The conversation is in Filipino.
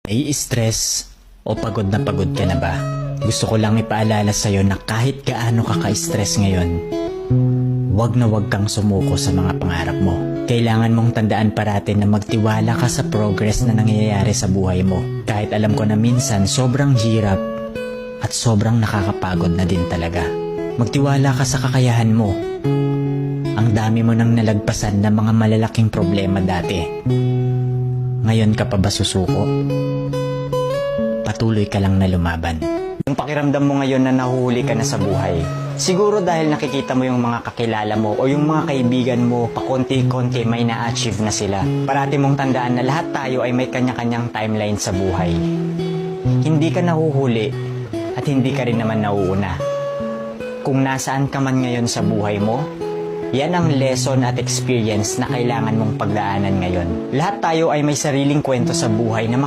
Nai-stress o pagod ka na ba? Gusto ko lang ipaalala sa'yo na kahit gaano ka ka-stress ngayon, wag na wag kang sumuko sa mga pangarap mo. Kailangan mong tandaan parati na magtiwala ka sa progress na nangyayari sa buhay mo. Kahit alam ko na minsan sobrang hirap at sobrang nakakapagod na din talaga. Magtiwala ka sa kakayahan mo. Ang dami mo nang nalagpasan na mga malalaking problema dati. Ngayon ka pa ba susuko? Patuloy ka lang na lumaban. Yung pakiramdam mo ngayon na nahuhuli ka na sa buhay, siguro dahil nakikita mo yung mga kakilala mo o yung mga kaibigan mo, pakonti-konti may na-achieve na sila. Parati mong tandaan na lahat tayo ay may kanya-kanyang timeline sa buhay. Hindi ka nahuhuli at hindi ka rin naman nauuna. Kung nasaan ka man ngayon sa buhay mo, yan ang lesson at experience na kailangan mong pagdaanan ngayon. Lahat tayo ay may sariling kwento sa buhay na